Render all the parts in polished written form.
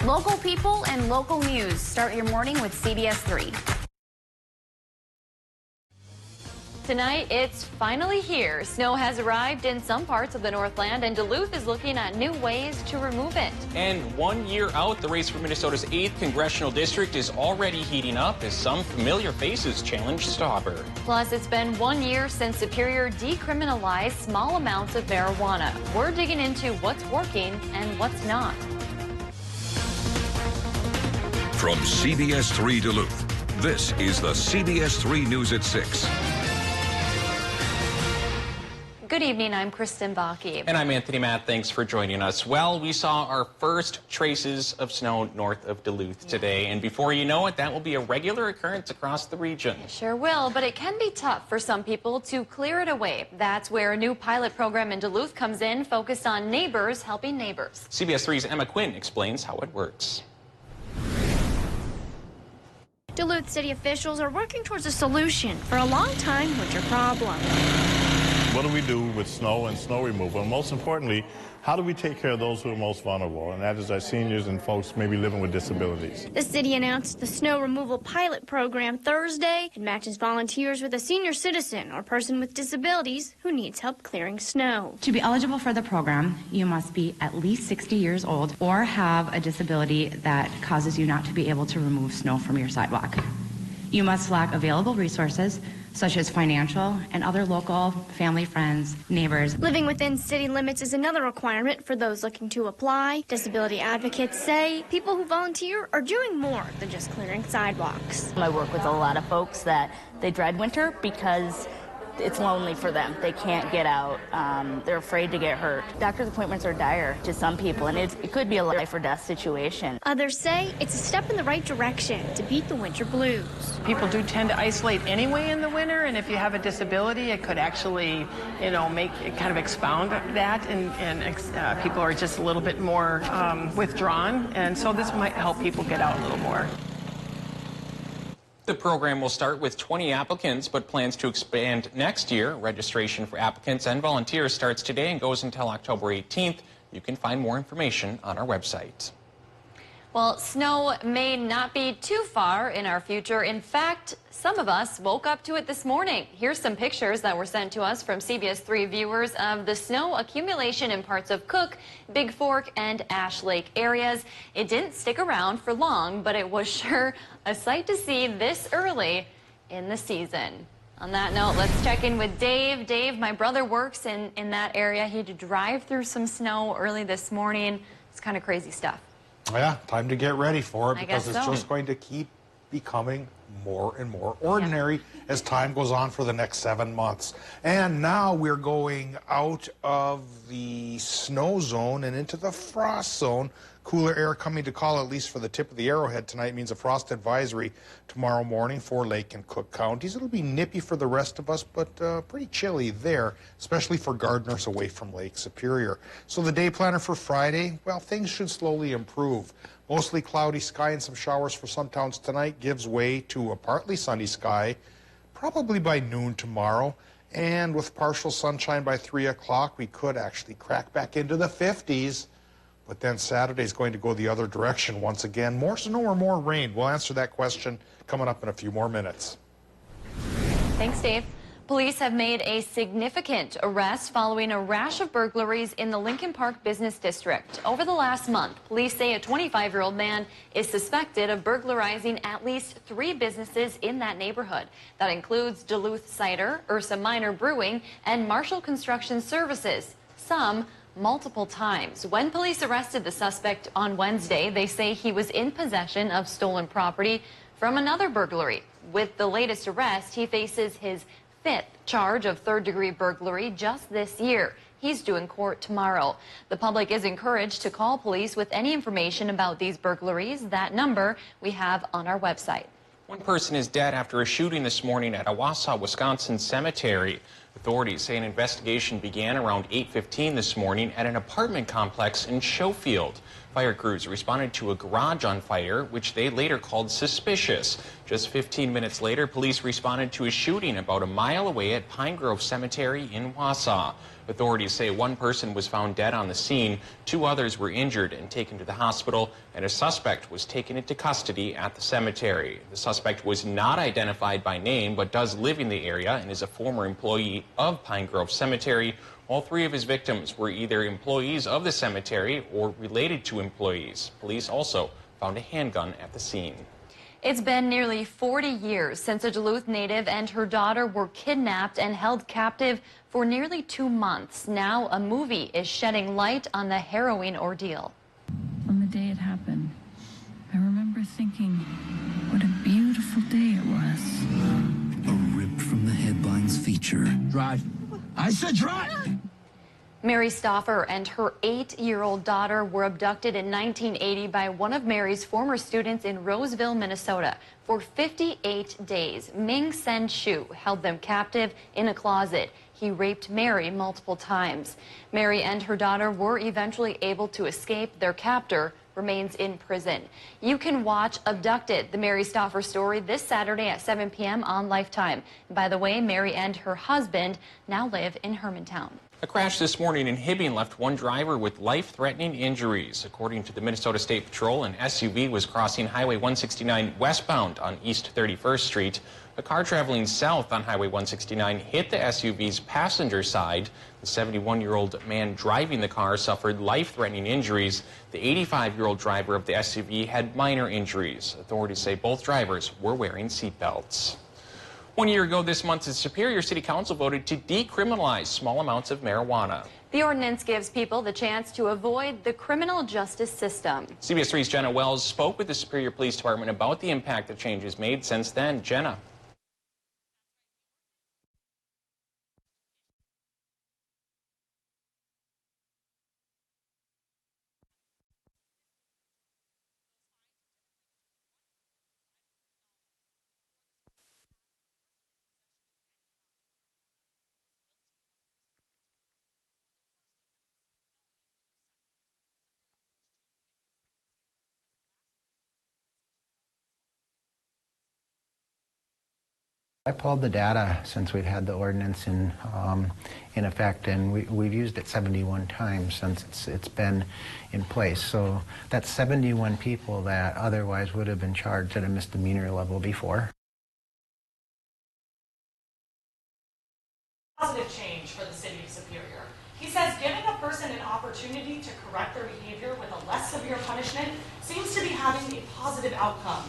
Local people and local news. Start your morning with CBS3. Tonight, it's finally here. Snow has arrived in some parts of the Northland, and Duluth is looking at new ways to remove it. And 1 year out, the race for Minnesota's 8th congressional district is already heating up as some familiar faces challenge Stauber. Plus, it's been 1 year since Superior decriminalized small amounts of marijuana. We're digging into what's working and what's not. From CBS3 Duluth, this is the CBS3 News at 6. Good evening, I'm Kristen Bakke. And I'm Anthony Matt. Thanks for joining us. Well, we saw our first traces of snow north of Duluth today, and before you know it, that will be a regular occurrence across the region. Sure will, but it can be tough for some people to clear it away. That's where a new pilot program in Duluth comes in, focused on neighbors helping neighbors. CBS3's Emma Quinn explains how it works. Duluth city officials are working towards a solution for a long-time winter problem. What do we do with snow and snow removal? And most importantly, how do we take care of those who are most vulnerable? And that is our seniors and folks maybe living with disabilities. The city announced the snow removal pilot program Thursday. It matches volunteers with a senior citizen or person with disabilities who needs help clearing snow. To be eligible for the program, you must be at least 60 years old or have a disability that causes you not to be able to remove snow from your sidewalk. You must lack available resources, such as financial and other local family, friends, neighbors. Living within city limits is another requirement for those looking to apply. Disability advocates say people who volunteer are doing more than just clearing sidewalks. I work with a lot of folks that they dread winter because it's lonely for them. They can't get out. They're afraid to get hurt. Doctor's appointments are dire to some people, and it could be a life or death situation. Others say it's a step in the right direction to beat the winter blues. People do tend to isolate anyway in the winter, and if you have a disability, it could actually, make it kind of expound that, and people are just a little bit more withdrawn, and so this might help people get out a little more. The program will start with 20 applicants, but plans to expand next year. Registration for applicants and volunteers starts today and goes until October 18th. You can find more information on our website. Well, snow may not be too far in our future. In fact, some of us woke up to it this morning. Here's some pictures that were sent to us from CBS3 viewers of the snow accumulation in parts of Cook, Big Fork, and Ash Lake areas. It didn't stick around for long, but it was sure a sight to see this early in the season. On that note, let's check in with Dave. Dave, my brother works in that area. He had to drive through some snow early this morning. It's kind of crazy stuff. Yeah, time to get ready for it because I guess it's so. just going to keep becoming more and more ordinary as time goes on for the next 7 months. And now we're going out of the snow zone and into the frost zone. Cooler air coming to call, at least for the tip of the Arrowhead tonight, means a frost advisory tomorrow morning for Lake and Cook counties. It'll be nippy for the rest of us, but pretty chilly there, especially for gardeners away from Lake Superior. So the day planner for Friday, well, things should slowly improve. Mostly cloudy sky and some showers for some towns tonight gives way to a partly sunny sky, probably by noon tomorrow. And with partial sunshine by 3 o'clock, we could actually crack back into the 50s. But then Saturday's going to go the other direction once again. More snow or more rain? We'll answer that question coming up in a few more minutes. Thanks, Dave. Police have made a significant arrest following a rash of burglaries in the Lincoln Park Business District. Over the last month, police say a 25-year-old man is suspected of burglarizing at least 3 businesses in that neighborhood. That includes Duluth Cider, Ursa Minor Brewing, and Marshall Construction Services. Some multiple times. When police arrested the suspect on Wednesday, they say he was in possession of stolen property from another burglary. With the latest arrest, he faces his 5th charge of third-degree burglary just this year. He's due in court tomorrow. The public is encouraged to call police with any information about these burglaries. That number we have on our website. One person is dead after a shooting this morning at a Wausau, Wisconsin cemetery. Authorities say an investigation began around 8:15 this morning at an apartment complex in Schofield. Fire crews responded to a garage on fire, which they later called suspicious. Just 15 minutes later, police responded to a shooting about a mile away at Pine Grove Cemetery in Wausau. Authorities say one person was found dead on the scene, 2 others were injured and taken to the hospital, and a suspect was taken into custody at the cemetery. The suspect was not identified by name, but does live in the area and is a former employee of Pine Grove Cemetery. All 3 of his victims were either employees of the cemetery or related to employees. Police also found a handgun at the scene. It's been nearly 40 years since a Duluth native and her daughter were kidnapped and held captive for nearly 2 months. Now a movie is shedding light on the harrowing ordeal. On the day it happened, I remember thinking what a beautiful day it was. A rip from the headlines feature. Drive. I said drive! Mary Stauffer and her 8-year-old daughter were abducted in 1980 by one of Mary's former students in Roseville, Minnesota. For 58 days, Ming Sen Shu held them captive in a closet. He raped Mary multiple times. Mary and her daughter were eventually able to escape. Their captor remains in prison. You can watch Abducted, the Mary Stauffer story, this Saturday at 7 p.m. on Lifetime. By the way, Mary and her husband now live in Hermantown. A crash this morning in Hibbing left one driver with life-threatening injuries. According to the Minnesota State Patrol, an SUV was crossing Highway 169 westbound on East 31st Street. A car traveling south on Highway 169 hit the SUV's passenger side. The 71-year-old man driving the car suffered life-threatening injuries. The 85-year-old driver of the SUV had minor injuries. Authorities say both drivers were wearing seatbelts. 1 year ago this month, the Superior City Council voted to decriminalize small amounts of marijuana. The ordinance gives people the chance to avoid the criminal justice system. CBS3's Jenna Wells spoke with the Superior Police Department about the impact the changes made since then. Jenna. I pulled the data since we've had the ordinance in effect, and we've used it 71 times since it's been in place. So that's 71 people that otherwise would have been charged at a misdemeanor level before. Positive change for the city of Superior. He says giving a person an opportunity to correct their behavior with a less severe punishment seems to be having a positive outcome.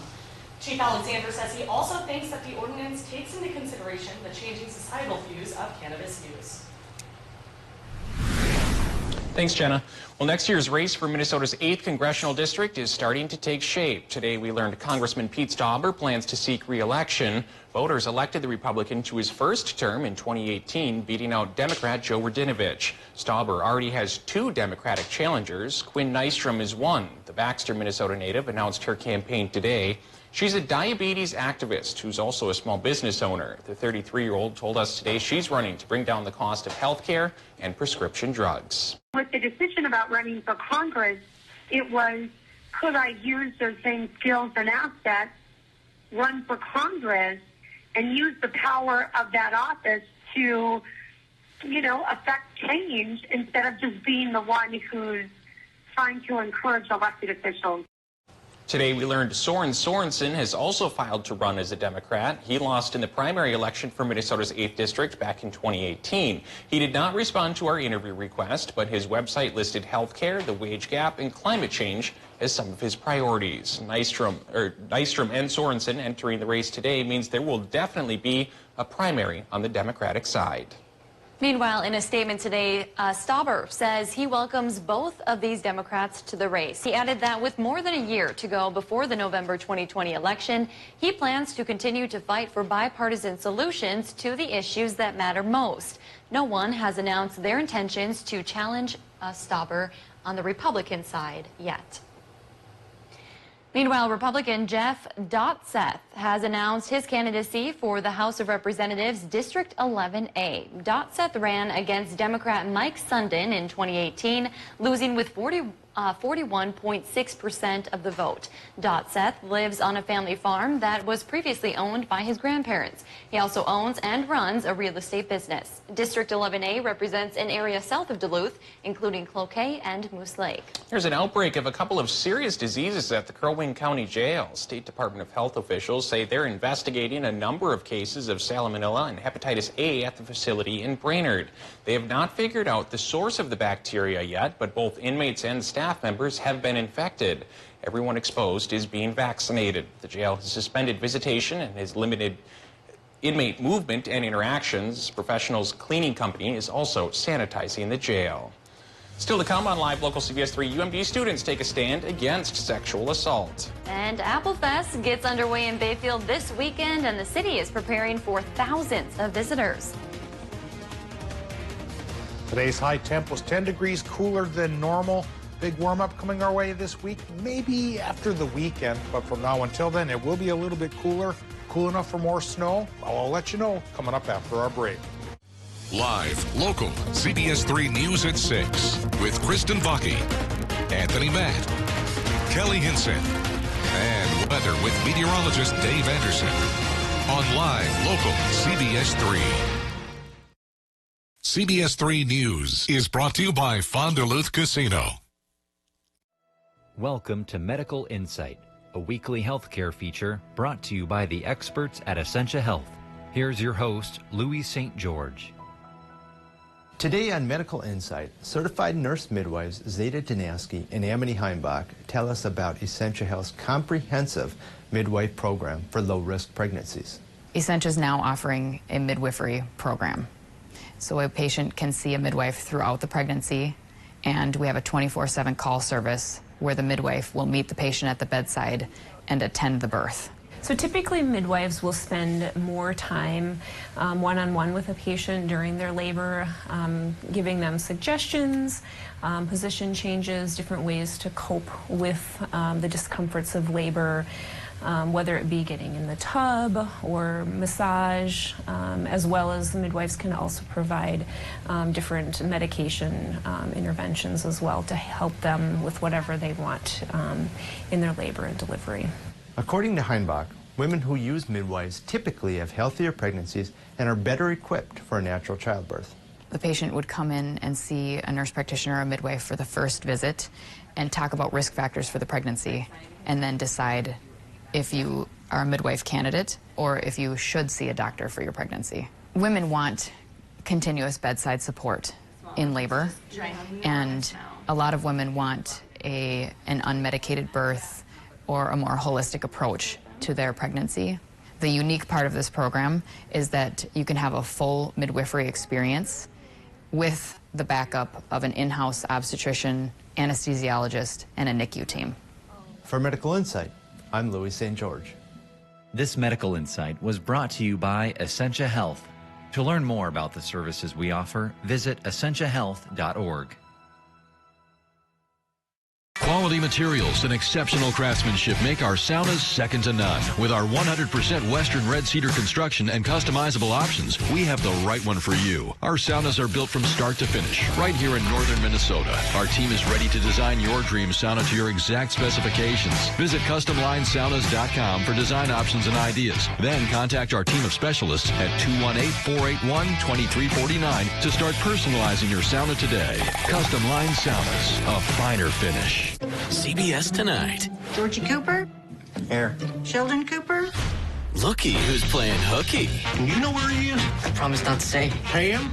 Chief Alexander says he also thinks that the ordinance takes into consideration the changing societal views of cannabis use. Thanks, Jenna. Well, next year's race for Minnesota's 8th congressional district is starting to take shape. Today, we learned Congressman Pete Stauber plans to seek re-election. Voters elected the Republican to his first term in 2018, beating out Democrat Joe Radinovich. Stauber already has 2 Democratic challengers. Quinn Nystrom is one. The Baxter, Minnesota native announced her campaign today. She's a diabetes activist who's also a small business owner. The 33-year-old told us today she's running to bring down the cost of health care and prescription drugs. With the decision about running for Congress, it was, could I use those same skills and assets, run for Congress, and use the power of that office to, affect change instead of just being the one who's trying to encourage elected officials. Today, we learned Soren Sorensen has also filed to run as a Democrat. He lost in the primary election for Minnesota's 8th district back in 2018. He did not respond to our interview request, but his website listed health care, the wage gap, and climate change as some of his priorities. Nystrom and Sorensen entering the race today means there will definitely be a primary on the Democratic side. Meanwhile, in a statement today, Stauber says he welcomes both of these Democrats to the race. He added that with more than a year to go before the November 2020 election, he plans to continue to fight for bipartisan solutions to the issues that matter most. No one has announced their intentions to challenge Stauber on the Republican side yet. Meanwhile, Republican Jeff Dotseth has announced his candidacy for the House of Representatives District 11A. Dotseth ran against Democrat Mike Sundin in 2018, losing with 41.6% of the vote. Dot Seth lives on a family farm that was previously owned by his grandparents. He also owns and runs a real estate business. District 11A represents an area south of Duluth, including Cloquet and Moose Lake. There's an outbreak of a couple of serious diseases at the Crow Wing County Jail. State Department of Health officials say they're investigating a number of cases of salmonella and hepatitis A at the facility in Brainerd. They have not figured out the source of the bacteria yet, but both inmates and staff members have been infected. Everyone exposed is being vaccinated. The jail has suspended visitation and has limited inmate movement and interactions. Professionals Cleaning Company is also sanitizing the jail. Still to come on Live, local CBS 3 UMD students take a stand against sexual assault. And Apple Fest gets underway in Bayfield this weekend, and the city is preparing for thousands of visitors. Today's high temp was 10 degrees cooler than normal. Big warm-up coming our way this week, maybe after the weekend, but from now until then, it will be a little bit cooler. Cool enough for more snow? I'll let you know coming up after our break. Live, local, CBS 3 News at 6 with Kristen Bucky, Anthony Matt, Kelly Hinson, and weather with meteorologist Dave Anderson on Live, local, CBS 3. CBS 3 News is brought to you by Fond du Luth Casino. Welcome to Medical Insight, a weekly healthcare feature brought to you by the experts at Essentia Health. Here's your host, Louis St. George. Today on Medical Insight, certified nurse midwives Zeta Danaski and Amity Heimbach tell us about Essentia Health's comprehensive midwife program for low-risk pregnancies. Essentia is now offering a midwifery program. So a patient can see a midwife throughout the pregnancy, and we have a 24/7 call service where the midwife will meet the patient at the bedside and attend the birth. So typically midwives will spend more time one-on-one with a patient during their labor, giving them suggestions, position changes, different ways to cope with the discomforts of labor, whether it be getting in the tub or massage, as well as the midwives can also provide different medication interventions as well to help them with whatever they want in their labor and delivery. According to Heimbach, women who use midwives typically have healthier pregnancies and are better equipped for a natural childbirth. The patient would come in and see a nurse practitioner or a midwife for the first visit and talk about risk factors for the pregnancy, and then decide if you are a midwife candidate or if you should see a doctor for your pregnancy. Women want continuous bedside support in labor, and a lot of women want an unmedicated birth or a more holistic approach to their pregnancy. The unique part of this program is that you can have a full midwifery experience with the backup of an in-house obstetrician, anesthesiologist, and a NICU team. For Medical Insight, I'm Louis St. George. This Medical Insight was brought to you by Essentia Health. To learn more about the services we offer, visit essentiahealth.org. Quality materials and exceptional craftsmanship make our saunas second to none. With our 100% Western red cedar construction and customizable options, we have the right one for you. Our saunas are built from start to finish, right here in northern Minnesota. Our team is ready to design your dream sauna to your exact specifications. Visit CustomLineSaunas.com for design options and ideas. Then contact our team of specialists at 218-481-2349 to start personalizing your sauna today. Custom Line Saunas, a finer finish. CBS Tonight. Georgie Cooper? Here. Sheldon Cooper? Looky who's playing hooky. You know where he is? I promise not to say. Tam?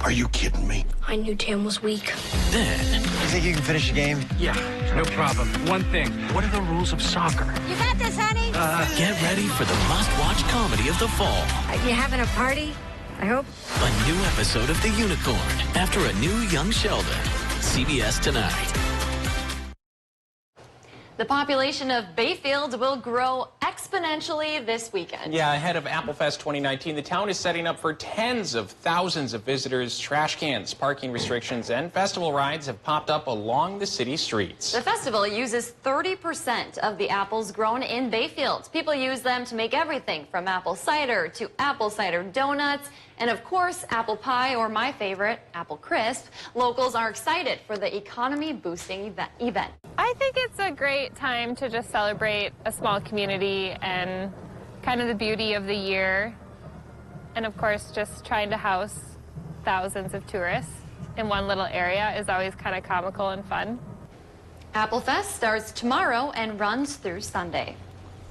Are you kidding me? I knew Tam was weak. Then. You think you can finish the game? Yeah, no problem. One thing. What are the rules of soccer? You got this, honey? Get ready for the must-watch comedy of the fall. You having a party? I hope. A new episode of The Unicorn after a new young Sheldon. CBS Tonight. The population of Bayfield will grow exponentially this weekend. Yeah, ahead of Apple Fest 2019, the town is setting up for tens of thousands of visitors. Trash cans, parking restrictions, and festival rides have popped up along the city streets. The festival uses 30% of the apples grown in Bayfield. People use them to make everything from apple cider to apple cider donuts And of course, apple pie, or my favorite, apple crisp. Locals are excited for the economy-boosting event. I think it's a great time to just celebrate a small community and kind of the beauty of the year. And of course, just trying to house thousands of tourists in one little area is always kind of comical and fun. Apple Fest starts tomorrow and runs through Sunday.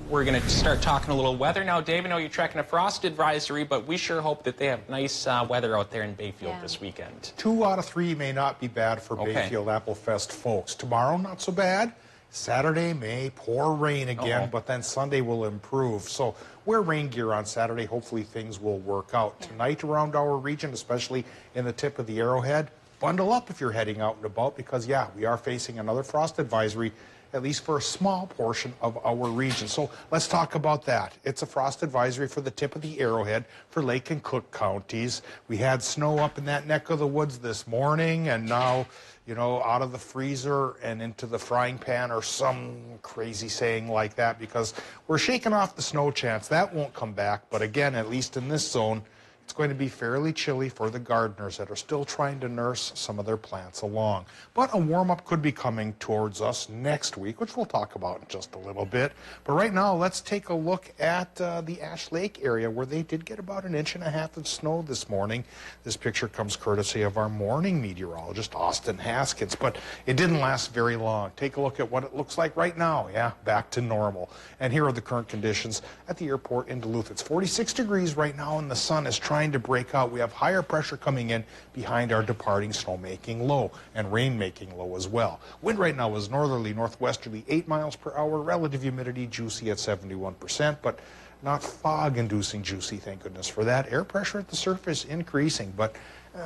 We're going to start talking a little weather now. Dave, I know you're tracking a frost advisory, but we sure hope that they have nice weather out there in Bayfield this weekend. 2 out of 3 may not be bad for Bayfield Apple Fest folks. Tomorrow, not so bad. Saturday may pour rain again, but then Sunday will improve. So wear rain gear on Saturday. Hopefully things will work out. Tonight around our region, especially in the tip of the Arrowhead, bundle up if you're heading out and about because, yeah, we are facing another frost advisory, at least for a small portion of our region. So let's talk about that. It's a frost advisory for the tip of the Arrowhead for Lake and Cook counties. We had snow up in that neck of the woods this morning, and now, you know, out of the freezer and into the frying pan or some crazy saying like that, because we're shaking off the snow chance. That won't come back, but again, at least in this zone, it's going to be fairly chilly for the gardeners that are still trying to nurse some of their plants along. But a warm-up could be coming towards us next week, which we'll talk about in just a little bit. But right now, let's take a look at the Ash Lake area, where they did get about 1.5 inches of snow this morning. This picture comes courtesy of our morning meteorologist, Austin Haskins, but it didn't last very long. Take a look at what it looks like right now. Yeah, back to normal. And here are the current conditions at the airport in Duluth. It's 46 degrees right now, and the sun is trying to break out. We have higher pressure coming in behind our departing snow-making low and rain-making low as well. Wind right now is northerly, northwesterly, 8 miles per hour. Relative humidity juicy at 71%, but not fog-inducing juicy, thank goodness for that. Air pressure at the surface increasing, but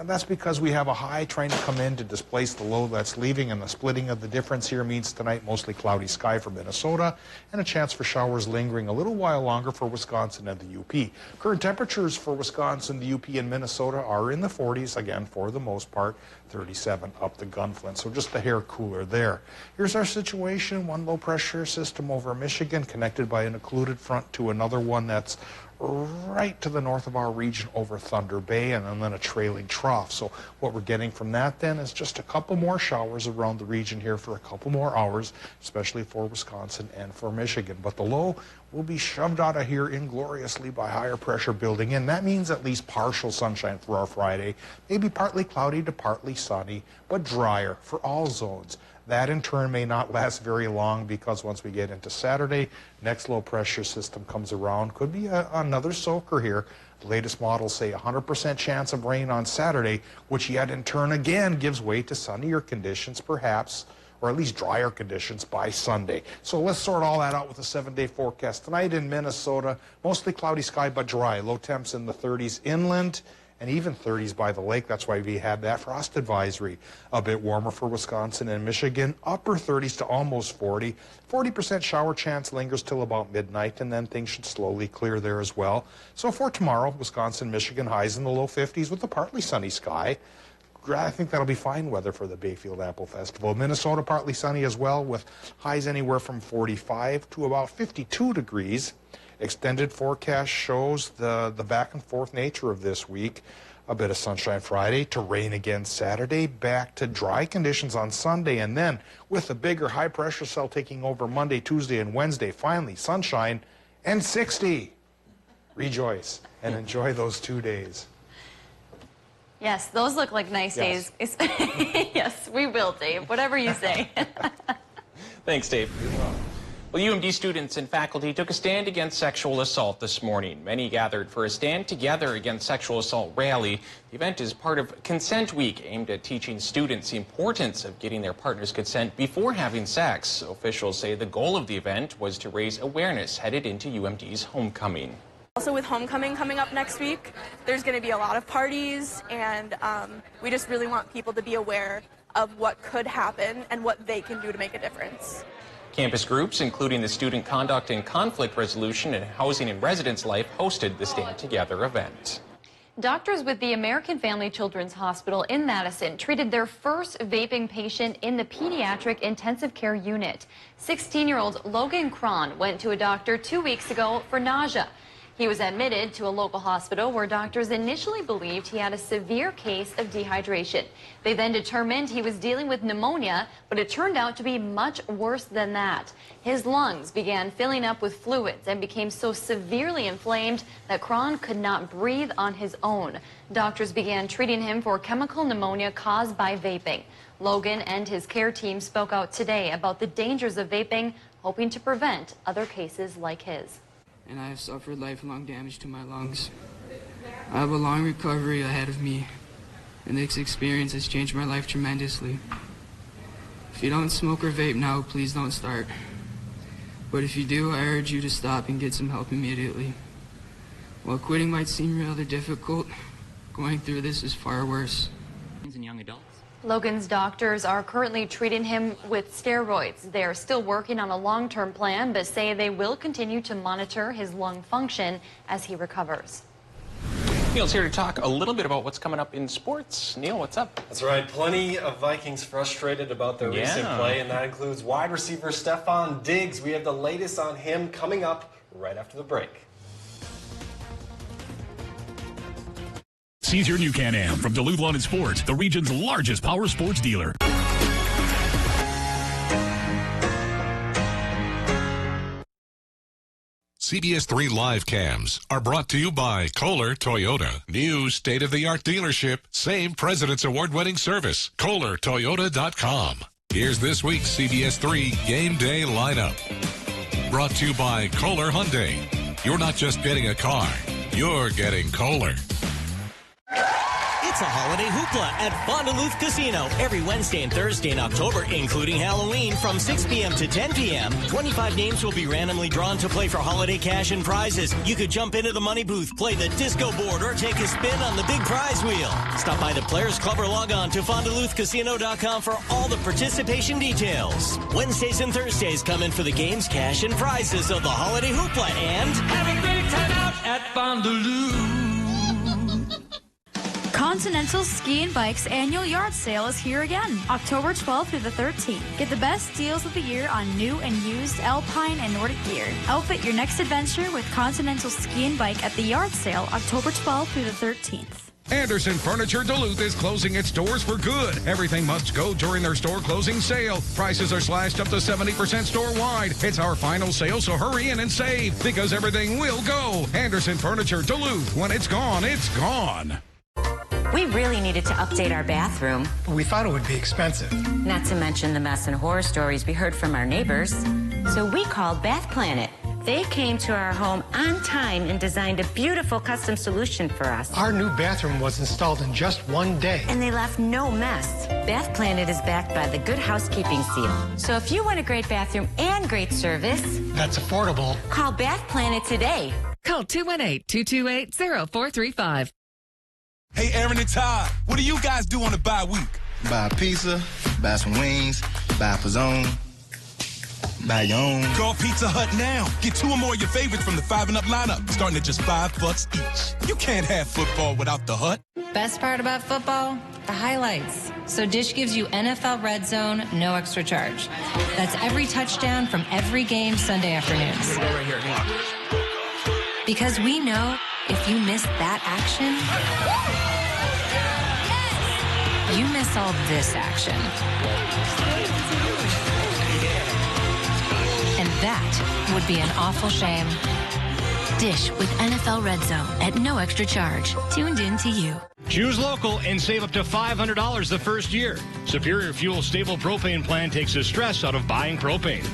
that's because we have a high trying to come in to displace the low that's leaving, and the splitting of the difference here means tonight mostly cloudy sky for Minnesota and a chance for showers lingering a little while longer for Wisconsin and the UP. Current temperatures for Wisconsin, the UP, and Minnesota are in the 40s, again, for the most part, 37 up the Gunflint, so just a hair cooler there. Here's our situation. One low pressure system over Michigan connected by an occluded front to another one that's right to the north of our region over Thunder Bay, and then a trailing trough. So what we're getting from that then is just a couple more showers around the region here for a couple more hours, especially for Wisconsin and for Michigan. But the low will be shoved out of here ingloriously by higher pressure building in. That means at least partial sunshine for our Friday, maybe partly cloudy to partly sunny, but drier for all zones. That in turn may not last very long, because once we get into Saturday, next low pressure system comes around. Could be another soaker here. The latest models say 100% chance of rain on Saturday, which yet in turn again gives way to sunnier conditions perhaps, or at least drier conditions by Sunday. So let's sort all that out with a 7-day forecast. Tonight in Minnesota, mostly cloudy sky but dry. Low temps in the 30s inland, and even 30s by the lake. That's why we had that frost advisory. A bit warmer for Wisconsin and Michigan, upper 30s to almost 40. 40% shower chance lingers till about midnight, and then things should slowly clear there as well. So for tomorrow, Wisconsin, Michigan, highs in the low 50s with a partly sunny sky. I think that'll be fine weather for the Bayfield Apple Festival. Minnesota, partly sunny as well, with highs anywhere from 45 to about 52 degrees. Extended forecast shows the back and forth nature of this week. A bit of sunshine Friday to rain again Saturday, back to dry conditions on Sunday, and then with a bigger high pressure cell taking over Monday, Tuesday, and Wednesday, finally sunshine and 60. Rejoice and enjoy those 2 days. Yes, those look like nice days. Yes, we will, Dave. Whatever you say. Thanks, Dave. Well, UMD students and faculty took a stand against sexual assault this morning. Many gathered for a Stand Together Against Sexual Assault rally. The event is part of Consent Week, aimed at teaching students the importance of getting their partner's consent before having sex. Officials say the goal of the event was to raise awareness headed into UMD's homecoming. Also, with homecoming coming up next week, there's going to be a lot of parties, and we just really want people to be aware of what could happen and what they can do to make a difference. Campus groups, including the Student Conduct and Conflict Resolution and Housing and Residence Life, hosted the Stand Together event. Doctors with the American Family Children's Hospital in Madison treated their first vaping patient in the pediatric intensive care unit. 16-year-old Logan Cron went to a doctor 2 weeks ago for nausea. He was admitted to a local hospital where doctors initially believed he had a severe case of dehydration. They then determined he was dealing with pneumonia, but it turned out to be much worse than that. His lungs began filling up with fluids and became so severely inflamed that Cron could not breathe on his own. Doctors began treating him for chemical pneumonia caused by vaping. Logan and his care team spoke out today about the dangers of vaping, hoping to prevent other cases like his. And I have suffered lifelong damage to my lungs. I have a long recovery ahead of me, and this experience has changed my life tremendously. If you don't smoke or vape now, please don't start. But if you do, I urge you to stop and get some help immediately. While quitting might seem rather difficult, going through this is far worse. In young adults. Logan's doctors are currently treating him with steroids. They are still working on a long-term plan, but say they will continue to monitor his lung function as he recovers. Neil's here to talk a little bit about what's coming up in sports. Neil, what's up? That's right. Plenty of Vikings frustrated about their recent play, and that includes wide receiver Stephon Diggs. We have the latest on him coming up right after the break. Seize your new Can-Am from Duluth Lawn and Sports, the region's largest power sports dealer. CBS3 live cams are brought to you by Kohler Toyota. New state-of-the-art dealership, same President's Award-winning service. KohlerToyota.com. Here's this week's CBS3 Game Day lineup. Brought to you by Kohler Hyundai. You're not just getting a car, you're getting Kohler. It's a holiday hoopla at Duluth Casino every Wednesday and Thursday in October, including Halloween from 6 p.m. to 10 p.m. 25 names will be randomly drawn to play for holiday cash and prizes. You could jump into the money booth, play the disco board, or take a spin on the big prize wheel. Stop by the Players Club or log on to FonduluthCasino.com for all the participation details. Wednesdays and Thursdays come in for the games, cash, and prizes of the holiday hoopla and have a great time out at Duluth. Continental Ski and Bike's annual yard sale is here again, October 12th through the 13th. Get the best deals of the year on new and used Alpine and Nordic gear. Outfit your next adventure with Continental Ski and Bike at the yard sale, October 12th through the 13th. Anderson Furniture Duluth is closing its doors for good. Everything must go during their store closing sale. Prices are slashed up to 70% store-wide. It's our final sale, so hurry in and save, because everything will go. Anderson Furniture Duluth. When it's gone, it's gone. We really needed to update our bathroom. We thought it would be expensive. Not to mention the mess and horror stories we heard from our neighbors. So we called Bath Planet. They came to our home on time and designed a beautiful custom solution for us. Our new bathroom was installed in just one day. And they left no mess. Bath Planet is backed by the Good Housekeeping Seal. So if you want a great bathroom and great service that's affordable, call Bath Planet today. Call 218-228-0435. Hey, Aaron and Todd, what do you guys do on the bye week? Buy a pizza, buy some wings, buy a pizzone, buy your own. Call Pizza Hut now. Get 2 or more of your favorites from the 5 and Up lineup, starting at just $5 each. You can't have football without the Hut. Best part about football? The highlights. So Dish gives you NFL Red Zone, no extra charge. That's every touchdown from every game Sunday afternoons. Because we know if you miss that action, you miss all this action. And that would be an awful shame. Dish with NFL Red Zone at no extra charge. Tuned in to you. Choose local and save up to $500 the first year. Superior Fuel Stable Propane Plan takes the stress out of buying propane.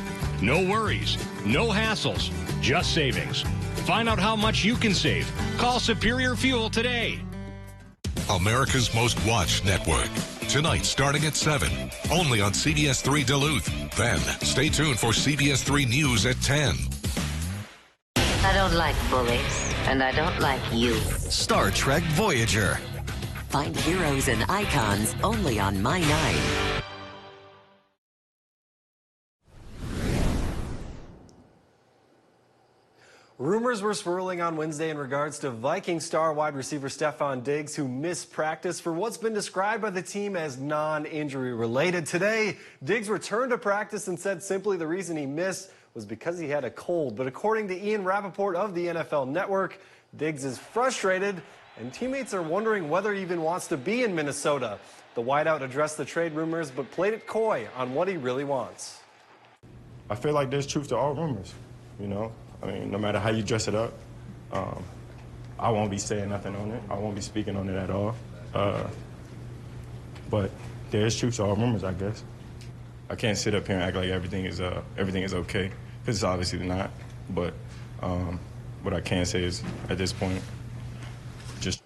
No worries, no hassles, just savings. Find out how much you can save. Call Superior Fuel today. America's Most Watched Network. Tonight starting at 7. Only on CBS3 Duluth. Then stay tuned for CBS3 News at 10. I don't like bullies, and I don't like you. Star Trek Voyager. Find heroes and icons only on My 9. Rumors were swirling on Wednesday in regards to Viking star wide receiver Stefan Diggs, who missed practice for what's been described by the team as non-injury related. Today, Diggs returned to practice and said simply the reason he missed was because he had a cold. But according to Ian Rappaport of the NFL Network, Diggs is frustrated and teammates are wondering whether he even wants to be in Minnesota. The wideout addressed the trade rumors but played it coy on what he really wants. I feel like there's truth to all rumors, you know? I mean, no matter how you dress it up, I won't be saying nothing on it. I won't be speaking on it at all. But there is truth to all rumors, I guess. I can't sit up here and act like everything is okay, because it's obviously not. But what I can say is, at this point, just.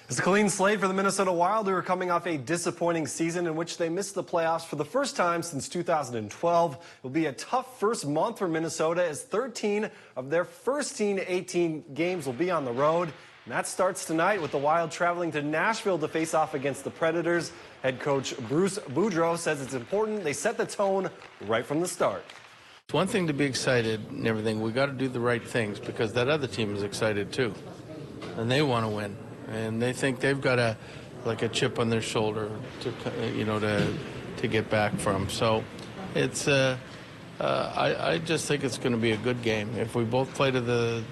It's a clean slate for the Minnesota Wild, who are coming off a disappointing season in which they missed the playoffs for the first time since 2012. It will be a tough first month for Minnesota, as 13 of their first 18 games will be on the road. And that starts tonight with the Wild traveling to Nashville to face off against the Predators. Head coach Bruce Boudreau says it's important they set the tone right from the start. It's one thing to be excited and everything. We got to do the right things, because that other team is excited too, and they want to win. And they think they've got a chip on their shoulder to get back from. So it's I just think it's going to be a good game. If we both play to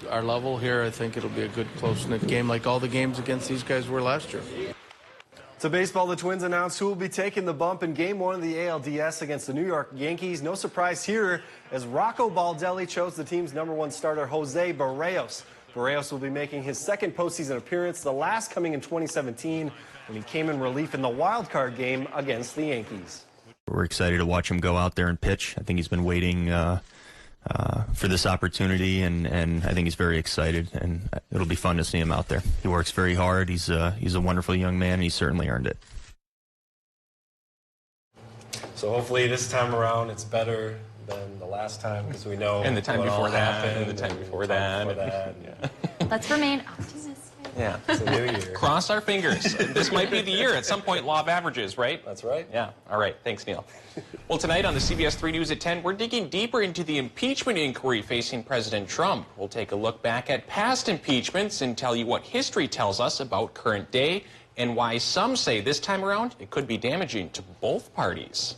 our level here, I think it'll be a good close-knit game, like all the games against these guys were last year. To baseball, the Twins announced who will be taking the bump in Game 1 of the ALDS against the New York Yankees. No surprise here, as Rocco Baldelli chose the team's #1 starter, Jose Barrios. Barrios will be making his second postseason appearance, the last coming in 2017, when he came in relief in the wild card game against the Yankees. We're excited to watch him go out there and pitch. I think he's been waiting for this opportunity, and I think he's very excited, and it'll be fun to see him out there. He works very hard. He's a wonderful young man, and he certainly earned it. So hopefully this time around it's better than the last time, because we know and the time before that, happened, and the time before that. Yeah. Let's remain optimistic. Yeah. It's a new year. Cross our fingers. This might be the year. At some point, law of averages, right? That's right. Yeah. All right. Thanks, Neil. Well, tonight on the CBS3 News at 10, we're digging deeper into the impeachment inquiry facing President Trump. We'll take a look back at past impeachments and tell you what history tells us about current day and why some say this time around it could be damaging to both parties.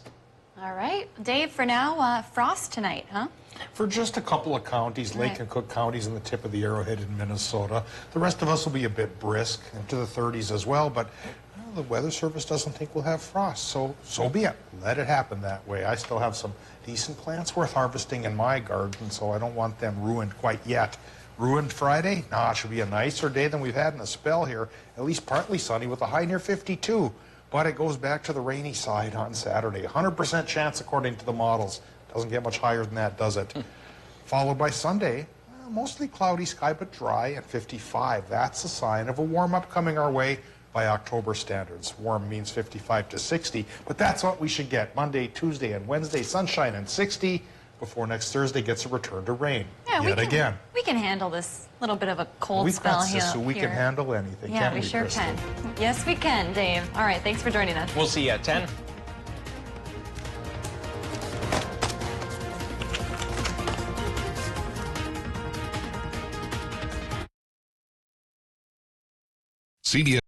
All right. Dave, for now, frost tonight, huh? For just a couple of counties, Lake and Cook counties in the tip of the Arrowhead in Minnesota. The rest of us will be a bit brisk, into the 30s as well, but the Weather Service doesn't think we'll have frost, so be it. Let it happen that way. I still have some decent plants worth harvesting in my garden, so I don't want them ruined quite yet. Ruined Friday? No, it should be a nicer day than we've had in a spell here, at least partly sunny with a high near 52. But it goes back to the rainy side on Saturday. 100% chance according to the models. Doesn't get much higher than that, does it? Followed by Sunday, mostly cloudy sky but dry at 55. That's a sign of a warm-up coming our way by October standards. Warm means 55 to 60, but that's what we should get. Monday, Tuesday, and Wednesday, sunshine and 60 before next Thursday gets a return to rain. Yeah, again. We can handle this little bit of a cold spell here. So we can handle anything. Yeah, we sure can. Yes, we can, Dave. All right, thanks for joining us. We'll see you at 10. CBS